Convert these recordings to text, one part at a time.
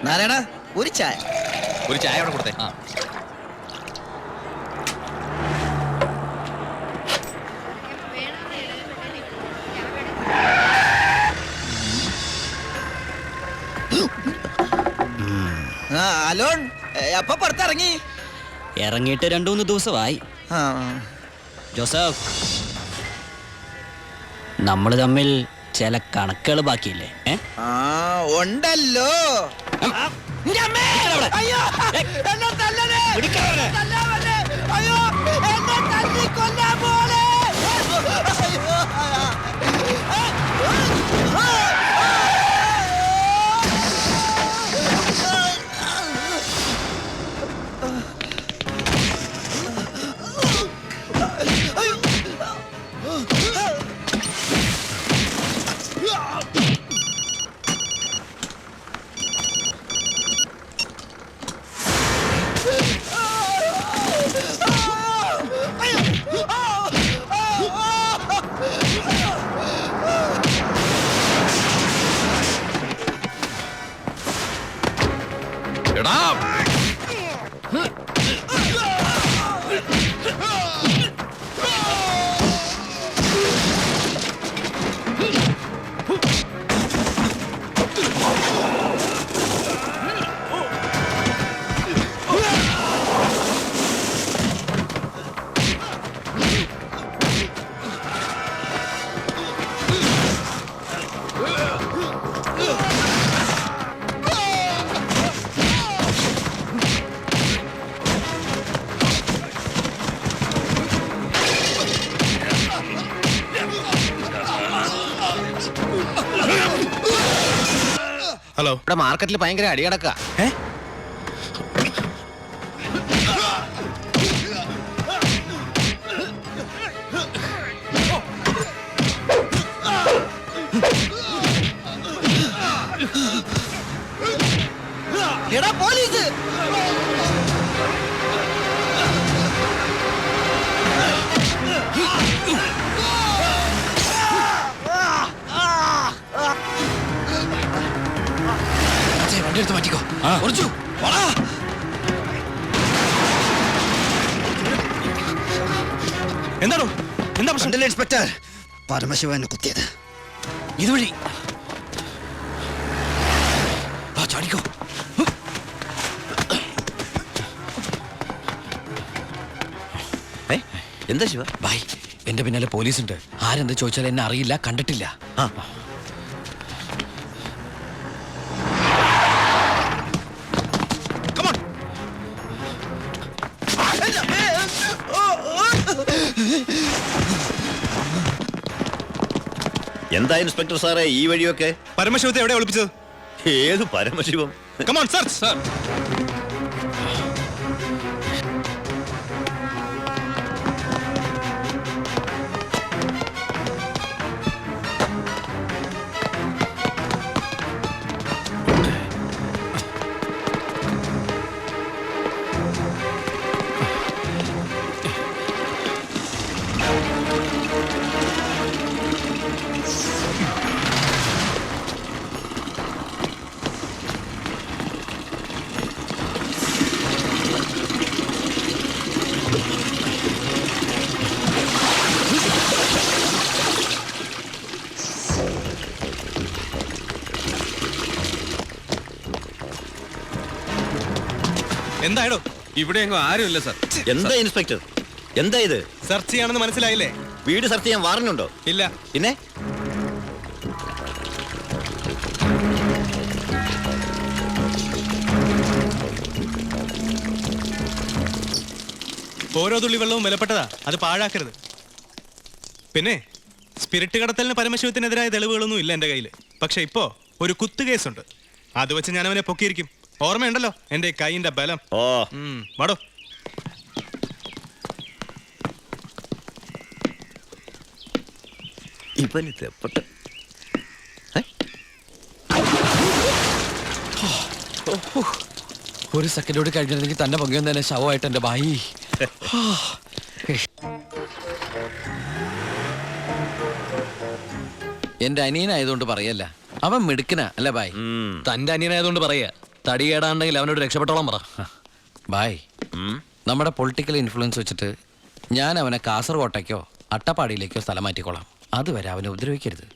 നാരായണ ഒരു ചായ. ഒരു ചായ അവിടെ കൊടുത്തേ. അലോൺ അപ്പൊ പുറത്തിറങ്ങി? ഇറങ്ങിയിട്ട് 2-3 ദിവസമായി. ജോസഫ്, നമ്മൾ തമ്മിൽ ചില കണക്കുകൾ ബാക്കിയില്ലേ? ഉണ്ടല്ലോ. ഹലോ, ഇവിടെ മാർക്കറ്റിൽ ഭയങ്കര അടിയടക്ക. എടാ പോലീസ്! വണ്ടി എടുത്ത് മാറ്റിക്കോ. എന്താണോ? എന്താ പ്രശ്നം? ഇൻസ്പെക്ടർ, പരമശിവനെ കുത്തിയത് ഇതുവഴി ചാടിക്കോ. എന്താ ശിവ? ബൈ, എന്റെ പിന്നാലെ പോലീസുണ്ട്. ആരെന്ത് ചോദിച്ചാൽ എന്നെ അറിയില്ല, കണ്ടിട്ടില്ല. എന്താ ഇൻസ്പെക്ടർ സാറേ ഈ വഴിയൊക്കെ? പരമശിവത്തെ എവിടെ ഒളിപ്പിച്ചത്? ഏത് Paramasivam? Come on, search, sir. എന്തായാലോ ഇവിടെ എങ്ങോ ആരുമില്ല സർ. എന്താ ഇൻസ്പെക്ടർ, എന്താ ഇത്? സെർച്ച് ചെയ്യാണെന്ന് മനസ്സിലായില്ലേ? വീട് സെർച്ച് ചെയ്യാൻ വാറന്റുണ്ടോ? ഇല്ല. പിന്നെ ഓരോ തുള്ളി വെള്ളവും വിലപ്പെട്ടതാ, അത് പാഴാക്കരുത്. പിന്നെ സ്പിരിറ്റ് കടത്തലിന് പരമശിവത്തിനെതിരായ തെളിവുകളൊന്നും ഇല്ല എന്റെ കയ്യിൽ. പക്ഷെ ഇപ്പോ ഒരു കുത്തുകേസുണ്ട്. അത് വെച്ച് ഞാൻ അവനെ പൊക്കിയിരിക്കും. ഓർമ്മയുണ്ടല്ലോ എന്റെ കൈയിന്റെ ബലം. വാടോ. ഒരു സെക്കൻഡോട് കഴിഞ്ഞിരുന്നെങ്കിൽ തന്നെ പൊങ്ങിയെന്ന് തന്നെ ശവമായിട്ട് എന്റെ ബായി. എന്റെ അനിയനായതുകൊണ്ട് പറയല്ല, അവൻ മിടുക്കനാ അല്ലേ ബായ്? തന്റെ അനിയനായതുകൊണ്ട് പറയാ. തടി കേടാണ്ടെങ്കിൽ അവനോട് രക്ഷപ്പെട്ടോളം പറ. ബായ്, നമ്മുടെ പൊളിറ്റിക്കൽ ഇൻഫ്ലുവൻസ് വെച്ചിട്ട് ഞാൻ അവനെ കാസർകോട്ടേക്കോ അട്ടപ്പാടിയിലേക്കോ സ്ഥലം മാറ്റിക്കോളാം. അതുവരെ അവനെ ഉപദ്രവിക്കരുത്.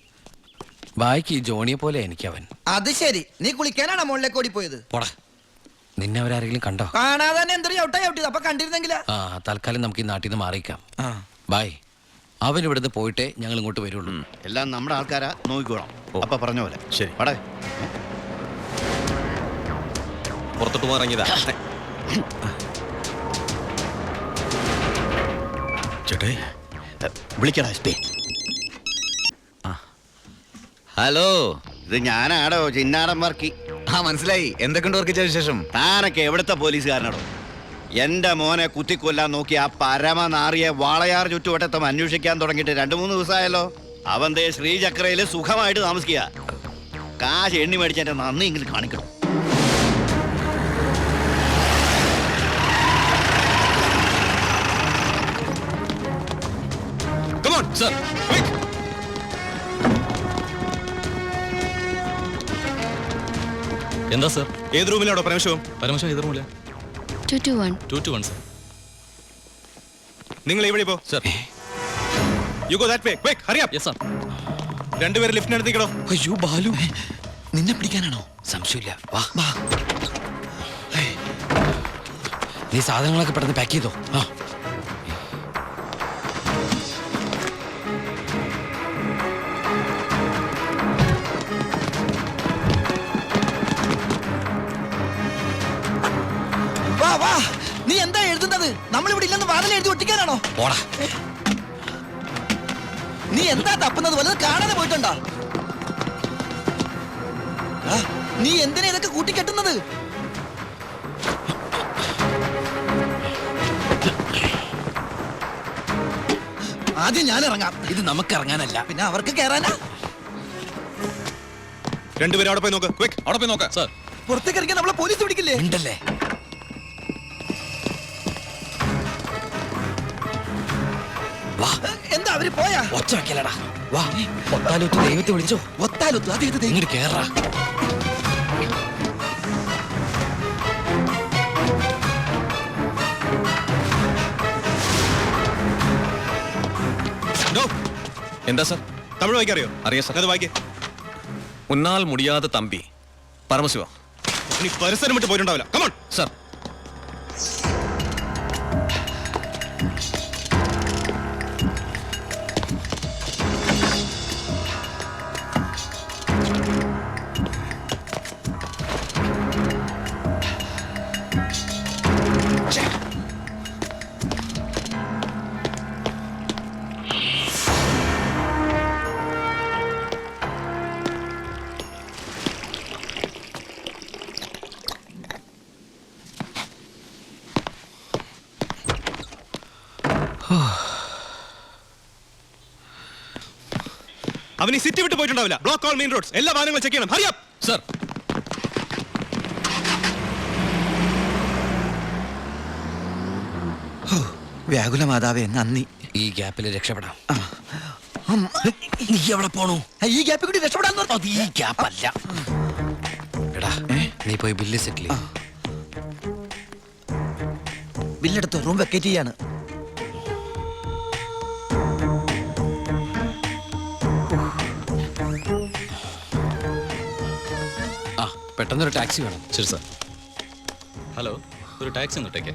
ബായ്ക്ക് ഈ ജോണിയെ പോലെ എനിക്കവൻ. അത് ശരി, നീ കുളിക്കാനാണോ മുകളിലേക്ക് ഓടി പോയത്? പോടാ. നിന്നെ അവരാരെങ്കിലും കണ്ടോ? കാണാതെ തന്നെ എന്തൊരു ചവിട്ടിയത്. അപ്പൊ കണ്ടിരുന്നെങ്കിലാ. ആ, തൽക്കാലം നമുക്ക് ഈ നാട്ടിൽ നിന്ന് മാറിയിക്കാം. ബായ്, അവൻ ഇവിടുന്ന് പോയിട്ടേ ഞങ്ങൾ ഇങ്ങോട്ട് വരുള്ളൂ. എല്ലാം നമ്മുടെ ആൾക്കാരാ, നോക്കിക്കോളാം. അപ്പൊ പറഞ്ഞ പോലെ ശരി. പടേ പുറത്തോട്ട് പോകാറങ്ങിയതാ. ചേട്ടേ വിളിക്കടാ. ഹലോ, ഇത് ഞാനാടോ ചിന്നാടൻ വർക്കി. മനസ്സിലായി. എന്തൊക്കെയുണ്ട് വർക്ക് ചെയ്ത ശേഷം? താനൊക്കെ എവിടുത്തെ പോലീസുകാരനാടോ? എന്റെ മോനെ കുത്തിക്കൊല്ലാൻ നോക്കി ആ പരമനാറിയെ വാളയാർ ചുറ്റുവട്ടത്തും അന്വേഷിക്കാൻ തുടങ്ങിയിട്ട് 2-3 ദിവസമായല്ലോ. അവൻ ദേ ശ്രീചക്രയില് സുഖമായിട്ട് താമസിക്കുക. കാശ് എണ്ണി മേടിച്ചതിന്റെ നന്ദി എങ്കിലും കാണിക്കണം. Come on, sir. Quick. എന്താ സർ? ഏത് റൂമിലാണോ പരമശിവം? പരമശിവം ഏത് റൂമില്ല? 221. 221 സർ. നിങ്ങൾ ഇവിടെ പോ. Sir. You go that way. Quick, hurry up. Yes sir. രണ്ടുപേരും ലിഫ്റ്റിനടുത്തേക്കടോ. അയ്യോ ബാലു, നിന്നെ പിടിക്കാനാണോ? സംശയമില്ല. വാ, നീ സാധനങ്ങളൊക്കെ പെട്ടെന്ന് പാക്ക് ചെയ്തോ. ആ, വാ വാ, നീ എന്താ എഴുതുന്നത്? നമ്മളിവിടെ ഇല്ലെന്ന് വാതിൽ എഴുതി ഒട്ടിക്കാനാണോ? പോടാ. നീ എന്താ തപ്പുന്നത്? വല്ലത് കാണാതെ പോയിട്ടുണ്ടോ? നീ എന്തിനാ ഇതൊക്കെ കൂട്ടിക്കെട്ടുന്നത്? ആദ്യം ഞാൻ ഇറങ്ങാം. ഇത് നമുക്ക് ഇറങ്ങാനല്ല. പിന്നെ അവർക്ക് കയറാനാ. രണ്ടുപേരും അവിടെ പോയി നോക്ക്. Quick, അവിടെ പോയി നോക്ക്. സർ. പുറത്തേക്ക് ഇറങ്ങിയാൽ നമ്മളെ പോലീസ് പിടിക്കില്ലേ? ഉണ്ടല്ലേ? വാ, എന്താ അവര് പോയാ? ഒച്ച വെക്കലടാ. വാ, ഒത്താലൊത്ത് ദൈവത്തെ വിളിച്ചോ. ഒത്താലൊത്തു അതേത് ഇങ്ങോട്ട് കേറാ. No. എന്താ സർ? തമിഴ് വായിക്കറിയോ? അറിയാം സർ. അത് വായിക്കേ. ഉന്നാൽ മുടിയാതെ തമ്പി പരമശിവ. നീ പരിസരം വിട്ട് പോയിട്ടുണ്ടാവില്ല. Come on. സർ. അവൻ ഈ സിറ്റി വിട്ട് പോയിട്ടുണ്ടാവില്ല. Block all main roads. എല്ലാ വാഹനങ്ങളും ചെക്ക് ചെയ്യണം. Hurry up. സർ. വ്യാകുല മാതാവേ, നന്ദി. ഈ ഗ്യാപ്പിൽ രക്ഷപ്പെടാം. നീ എവിടെ പോണു? ഈ ഗ്യാപ്പിൽ കൂടി രക്ഷപ്പെടാൻ അത് ഈ ഗ്യാപ്പല്ല. എടാ, നീ പോയി ബില്ല് സെറ്റിൽ. ബില്ലെടുത്ത് റൂം വെക്കേറ്റ് ചെയ്യാണ്. ആ, പെട്ടെന്നൊരു ടാക്സി വേണം. ശരി സർ. ഹലോ, ഒരു ടാക്സി ഒന്നിട്ടേക്ക്.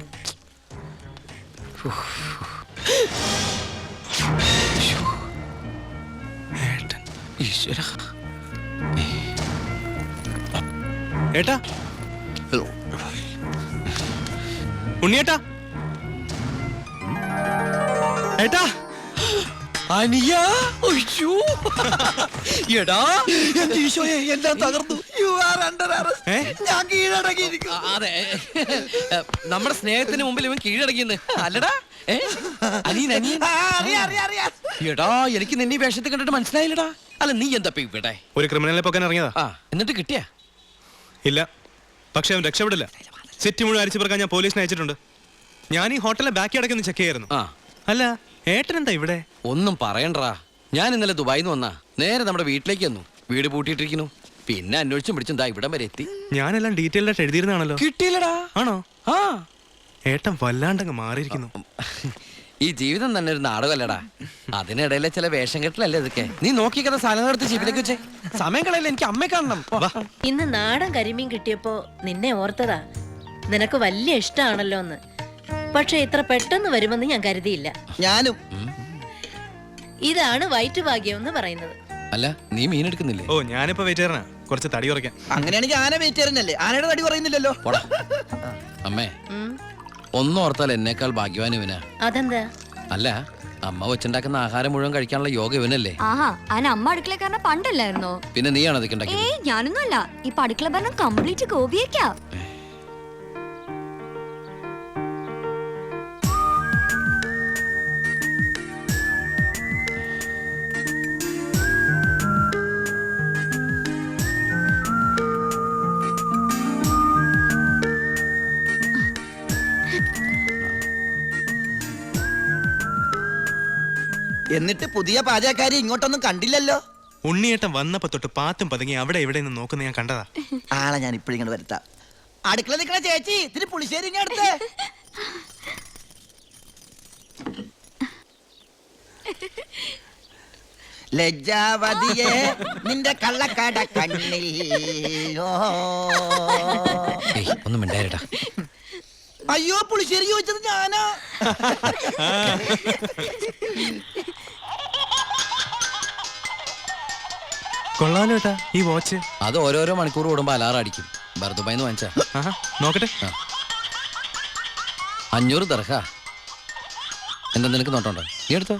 ഈശ്വര. ഏട്ടാ, ഉണ്ണിയേട്ടാ, ഏട്ടാ, അനിയാ. അയ്യോ. എടാ, എന്റെ ഈശോയെ, എല്ലാം തകർന്നു. You are under arrest. ഞാൻ കീഴടങ്ങിയിരിക്കുന്നു. അതെ, നമ്മുടെ സ്നേഹത്തിന് മുമ്പിൽ ഇവൻ കീഴടങ്ങിയെന്ന് അല്ലടാ. അനിയൻ അനിയൻ. അറിയാം. എടാ, എനിക്ക് നിന്നെ ഈ വേഷത്തെ കണ്ടിട്ട് മനസ്സിലായില്ലടാ. അല്ല, നീ എന്താ ഇവിടെ? ഒരു ക്രിമിനലിനെ പൊക്കാൻ ഇറങ്ങിയതാ. ആ, എന്നിട്ട് കിട്ടിയാ? ഇല്ല, പക്ഷെ അവൻ രക്ഷപ്പെടില്ല. സിറ്റി മുഴുവൻ അരിച്ചു പറക്കാൻ ഞാൻ പോലീസിനെ അയച്ചിട്ടുണ്ട്. ഞാൻ ഈ ഹോട്ടലിലെ ബാക്കി അടക്കൊന്ന് ചെക്ക് ചെയ്യായിരുന്നു. ആ, അല്ല, ഏട്ടൻ എന്താ ഇവിടെ? ഒന്നും പറയണ്ടാ. ഞാൻ ഇന്നലെ ദുബായിന്ന് വന്നാ നേരെ നമ്മുടെ വീട്ടിലേക്ക് വന്നു. വീട് പൂട്ടിയിട്ടിരിക്കുന്നു. പിന്നെ അന്വേഷിച്ചും പിടിച്ചും ദാ ഇവിടം വരെ എത്തി. ഞാനെല്ലാം ഡീറ്റെയിൽഡ് ആയിട്ട് എഴുതിയിരുന്നാണല്ലോ. കിട്ടിയില്ലടാ. ആണോ? ആ, ഏട്ടൻ വല്ലാണ്ടങ്ങ് മാറിയിരിക്കുന്നു. ഈ ജീവിതം തന്നെ ഒരു നാടകമല്ലടാ. അതിനിടയിലെ ചില വേഷം കെട്ടിലല്ലേ ഇതൊക്കെ. നീ നോക്കിക്കുന്ന സാധനങ്ങൾ എടുത്ത് ജീപ്പിലേക്ക് വെച്ചേ. സമയം കളയില്ല, എനിക്ക് അമ്മയെ കാണണം. വാ. ഇന്ന് നാടൻ കരിമീൻ കിട്ടിയപ്പോ നിന്നെ ഓർത്തതാ. നിനക്ക് വലിയ ഇഷ്ടാണല്ലോ എന്ന്. പക്ഷെ ഇത്ര പെട്ടെന്ന് വരുമെന്ന് ഞാൻ കരുതിയില്ല. ഞാനും. ഇതാണ് വയറ്റുഭാഗ്യം എന്ന് പറയുന്നത്. അല്ല, നീ മീൻ എടുക്കുന്നില്ലേ? ഓ, ഞാനിപ്പോ വെയിറ്റേറിനാ, കുറച്ച് തടി കുറയ്ക്കാൻ. അങ്ങനെയാണെങ്കിൽ ആന വെയിറ്റേറിയനല്ലേ, ആനയുടെ തടി പറയുന്നില്ലല്ലോ. പോടാ. അമ്മേ, ഉം. ഒന്നോർത്താൽ എന്നേക്കാൾ ഭാഗ്യവാൻ ഇവനാ. അതെന്താ? അല്ല, അമ്മ വെച്ചുണ്ടാക്കുന്ന ആഹാരം മുഴുവൻ കഴിക്കാനുള്ള യോഗ ഇവനല്ലേ. ആഹാ, അതിന് അമ്മ അടുക്കളക്കാരനെ പണ്ടല്ലായിരുന്നോ? പിന്നെ നീയാണോ അതൊക്കെ ഉണ്ടാക്കിയത്? ഏയ്, ഞാനൊന്നും അല്ല. ഇപ്പൊ അടുക്കള ഭരണം കംപ്ലീറ്റ് ഗോപിയേക്കാ. എന്നിട്ട് പുതിയ പാചകക്കാരി ഇങ്ങോട്ടൊന്നും കണ്ടില്ലല്ലോ. ഉണ്ണിയേട്ടൻ വന്നപ്പോ തൊട്ട് പാത്തും പതുങ്ങി അവിടെ എവിടെ നിന്ന് നോക്കുന്ന ഞാൻ കണ്ടതാ. ആളെ ഞാൻ ഇപ്പോഴും ഇങ്ങോട്ട് വരുത്താം. അടുക്കള നിൽക്കണ ചേച്ചി, ഇതിന് പുളിശ്ശേരി ഇങ്ങ് അടുത്ത്. ലജ്ജാവതിയെ നിന്റെ കള്ളക്കട കണ്ണിൽ. ഓ. ഏയ്, ഒന്നും മിണ്ടായിരട്ടാ. അയ്യോ, പുളിശ്ശേരി ചോദിച്ചത് ഞാനാ. കൊള്ളാലോ ഏട്ടാ ഈ വാച്ച്. അത് ഓരോരോ മണിക്കൂർ കൂടുമ്പോ അലാറം അടിക്കും. ബർദുബായിന്ന് വാങ്ങിച്ചാ. ആഹാ, നോക്കട്ടെ. 500 ദർഹ. എന്താ നിനക്ക് നോട്ടമുണ്ടോ? നീ എടുത്തോ.